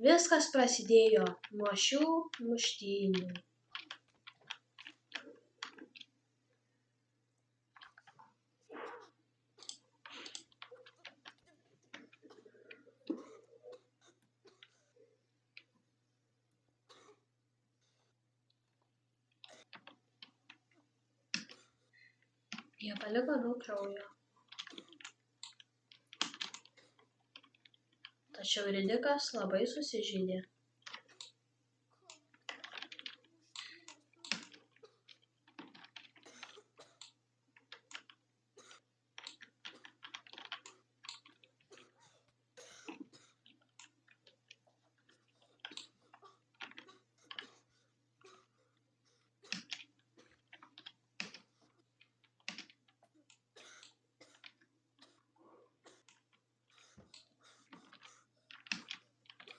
Viskas prasidėjo nuo šių muštynių. Jie paliko daug kraujo. Tačiau Ridikas labai susižeidė.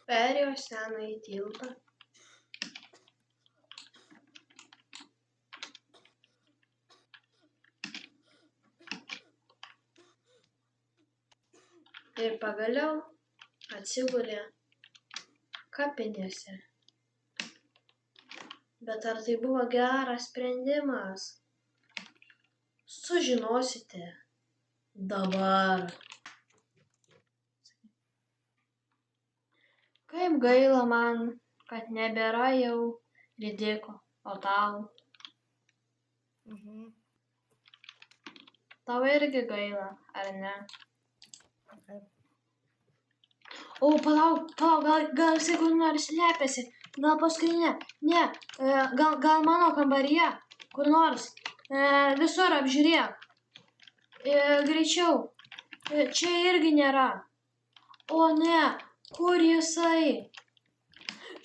Perėjo senąjį tiltą. Ir pagaliau atsigulė kapinėse. Bet ar tai buvo geras sprendimas? Sužinosite dabar. Kaip gaila man, kad nebėra jau Ridiko, o tau? Tau irgi gaila, ar ne? O, palauk, gal jisai kur nors slepiasi, gal paskutinė, ne, gal mano kambaryje, kur nors, visur apžiūrėk, greičiau, čia irgi nėra, o ne, kur jisai?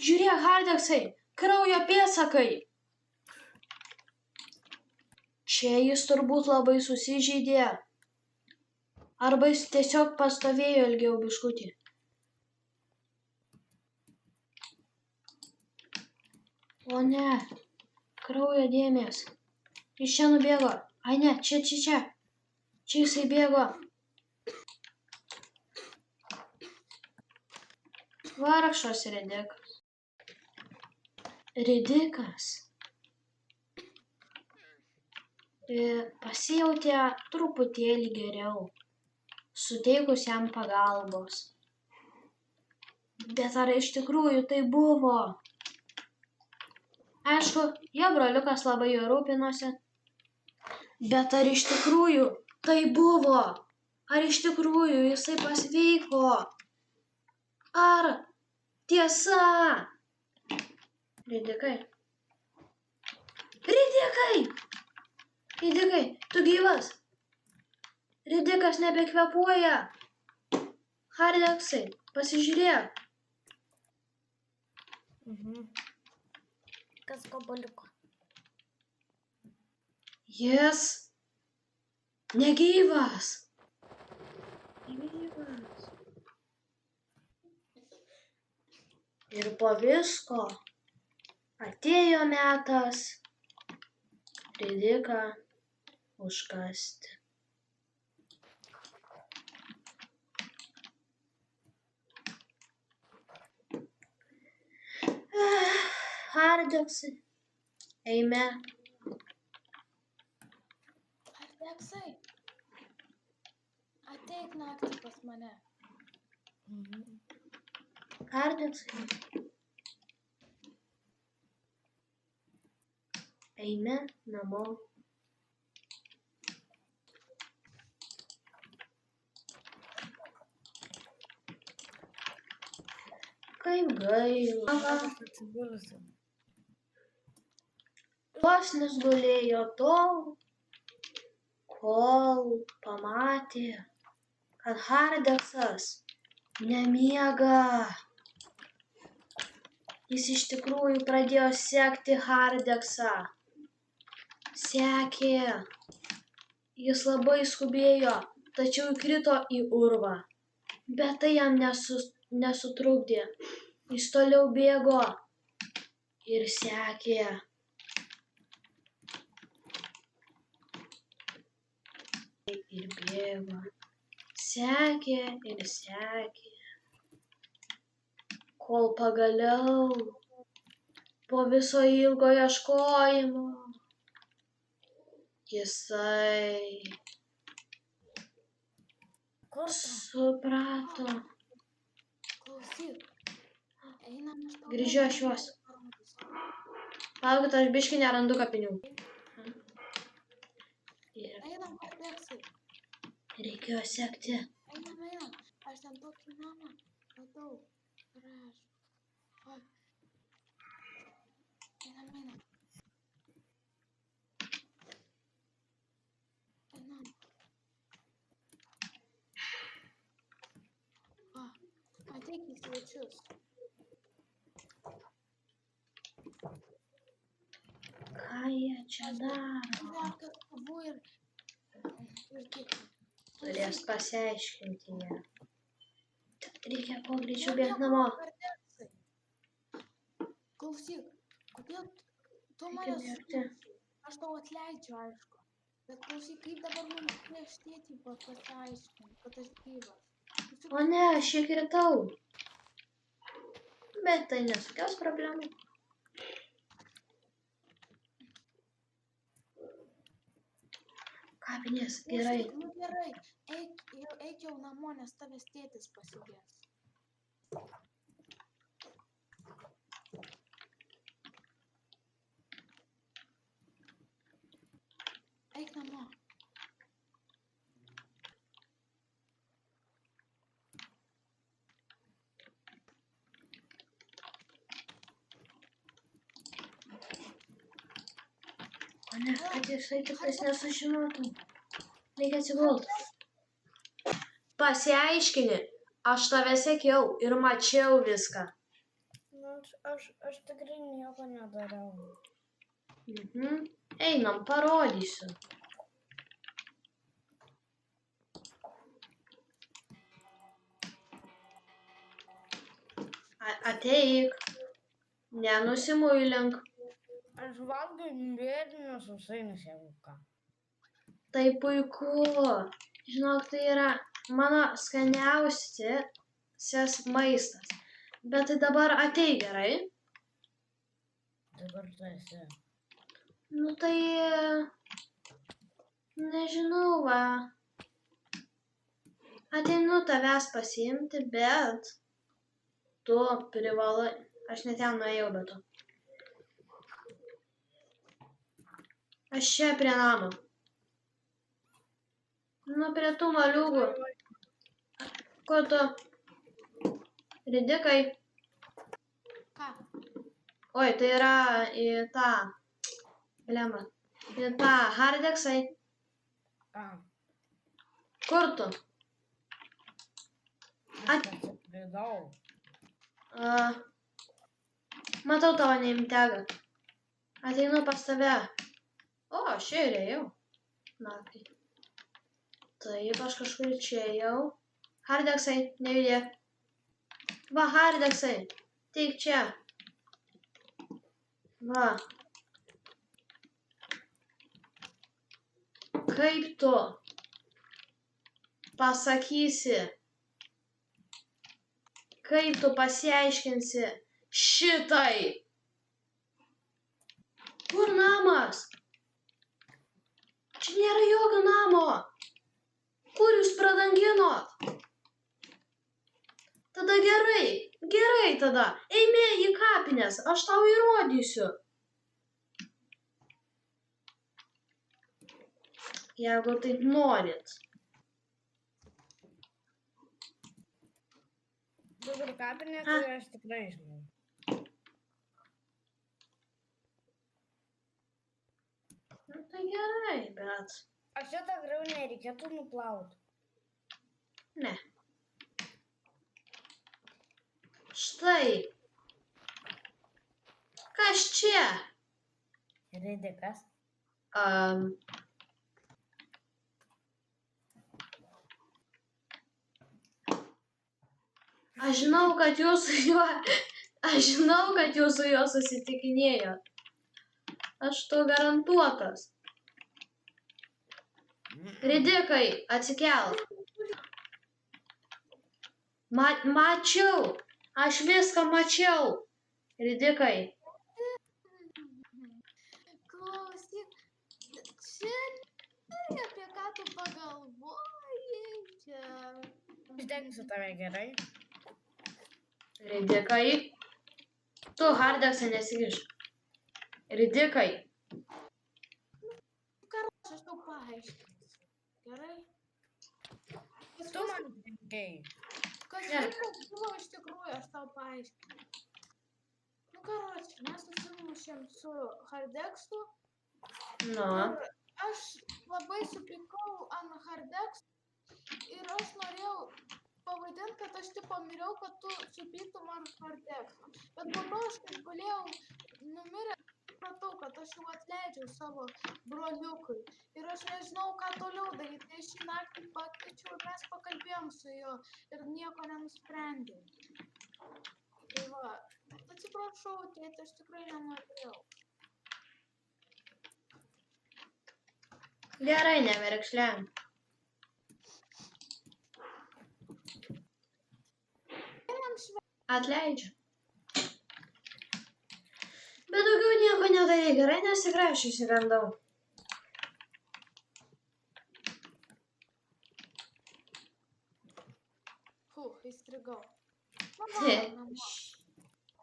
Žiūrėk, Hardeksai, kraujo pėdsakai. Čia jis turbūt labai susižeidė. Arba jis tiesiog pastovėjo ilgiau biškutį. O ne, kraujo dėmės. Jis čia nubėgo. Ai ne, čia. Čia jisai bėgo. Vargšas Ridikas. Ridikas pasijautė truputėlį geriau, suteikus jam pagalbos. Bet ar iš tikrųjų tai buvo? Aišku, jo broliukas labai jo rūpinosi. Bet ar iš tikrųjų tai buvo? Ar iš tikrųjų jisai pasveiko? Ar tiesa? Ridikai. Ridikai, tu gyvas? Ridikas nebekvėpuoja. Hardeksai, pasižiūrėk. Kas gabaliuko? Jis negyvas. Ir po visko atėjo metas Ridiką užkasti. Hardeksai, eime. Hardeksai, ateik naktį pas mane. Hardeksai, eime namo. Kaip gaila. Gluosnis gulėjo tol, kol pamatė, kad Hardeksas nemiega. Jis iš tikrųjų pradėjo sekti Hardeksą. Sekė. Jis labai skubėjo, tačiau įkrito į urvą. Bet tai jam nesutrukdė. Jis toliau bėgo ir sekė. Ir bėgo. Sekė ir sekė. kol pagaliau po viso ilgo ieškojimo jisai Kur tu? suprato. Klausyk. Einam iš to. Grįžiu aš juos. Palaukit, aš biškį nerandu kapinių. Ir Einam, kompleksai. reikėjo sekti. Einam. Aš ten tokį namą radau. Gražų. O. Einam. Einam. O. Ateik į svečius. Ką jie čia daro? Markas abu ir tik. Turės pasiaiškinti jie. Reikia kuo greičiau bėgti namo. Klausyk, kodėl tu Reikia mane bėgti. aš tau atleidžiu, aišku. Bet klausyk, kaip dabar man prieš tėtį pasiaiškinti, kad aš gyvas. O ne, aš jį kritau. Bet tai nesukels problemų. Kapinės, gerai. Klausyk, nu gerai, eik jau namo, nes tavęs tėtis pasigės. Eik namo. O ne, kad jisai tiktais nesužinotų. Reikia atsigult. Pasiaiškini, aš tave sekiau ir mačiau viską. Nu, aš tikrai nieko nedariau. Einam, parodysiu. Ateik. Nenusimuilink. Aš valgiau mėlynius sausainius, jeigu ką. Tai puiku. Žinok, tai yra mano skaniausias maistas. Bet tai dabar ateik, gerai? Dabar tu esi. Nu tai... Nežinau, va. Ateinu tavęs pasiimti, bet... Tu privalai... Aš net ten nuėjau, bet tu. Aš čia prie namo. Nu, prie tų maliūgų. Ko tu? Ridikai. Ką? Oi, tai yra į tą... Blemba. Į tą hardeksai. Ką? Kur tu? Aš atsipridau. Matau tavo neimtegą. Ateinu pas tave. O, aš čia ir ėjau. Naktį. Taip, aš kažkur čia ėjau. Hardeksai, nejudėk. Va, hardeksai. Teik čia. Va. Kaip tu pasakysi? Kaip tu pasiaiškinsi šitai? Kur namas? Čia nėra jokio namo. Kur jūs pradanginot? Tada gerai tada. Eime į kapines, aš tau įrodysiu. Jeigu taip norit. Dabar kapinė, tai aš tikrai žinau. Nu tai gerai, bet... Aš šitą griau nereikėtų nuplauti. Ne. Štai. Kas čia? Ridikas. Aš žinau, kad jūs su juo susitikinėjot. Aš to garantuotas. Ridikai, atsikelk. Mačiau. Aš viską mačiau. Ridikai. Klausyk, čia tai apie ką tu pagalvoji, čia... Uždengsiu tave gerai. Ridikai. Tu Hardeksą nesikišk. Ridikai. Karočiui, aš tau paaiškinsiu. Gerai? Tu man uždengiai. Kas Gerai. viskas buvo iš tikrųjų, aš tau paaiškinsiu. Nu, karočiui, mes susimušėm su Hardeksu Nu. ir aš labai supykau ant Hardekso ir aš norėjau pavadinti, kad aš tipo miriau, kad tu supyktum ant Hardekso. Bet po to aš kaip galėjau numiręs, supratau, kad aš jau atleidžiau savo broliukui. Ir aš nežinau, ką toliau daryti. Tai šį naktį pakviečiau ir mes pakalbėjom su juo ir nieko nenusprendėm. Tai va, atsiprašau, tėti, aš tikrai nenorėjau. Gerai, neverkšlėm. Einam švęsti. Atleidžiu. Bet daugiau nieko nedaryk, gerai, nes tikrai aš išsigandau. Įstrigau.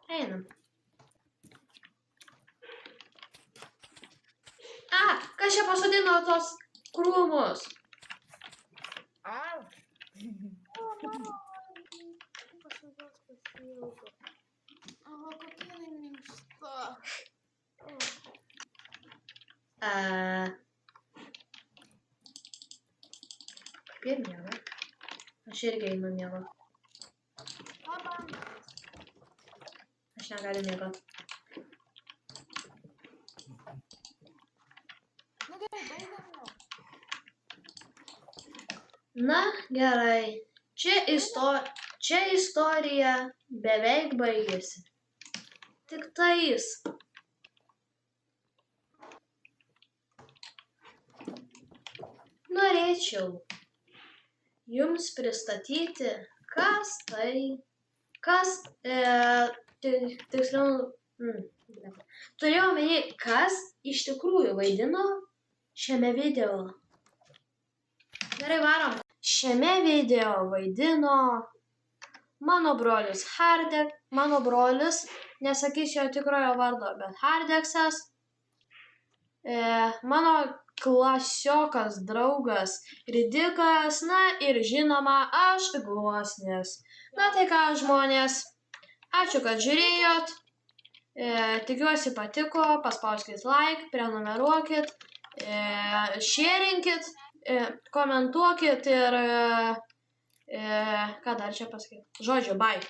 Einam. Kas čia pasodino tos krūmus? Au. O, mama, kažkokios pasiilgo. O, kokia jinai minkšta. Kaip ir miego. Aš irgi einu miego. Labas. Aš negaliu miegot. Nu gerai, baigiam jau. Na, gerai. Čia istorija beveik baigėsi. Tik tais. Norėčiau jums pristatyti, tiksliau, turėjau omeny, kas iš tikrųjų vaidino šiame video. Gerai, varom. Šiame video vaidino mano brolis Hardek, mano brolis, nesakysiu jo tikrojo vardo, bet Hardeksas, mano klasiokas draugas Ridikas, na ir žinoma, aš Gluosnis. Na tai ką, žmonės, ačiū, kad žiūrėjot, tikiuosi patiko, paspauskit like, prenumeruokit, šėrinkit, komentuokit ir ką dar čia pasakyti. Žodžiu, bye.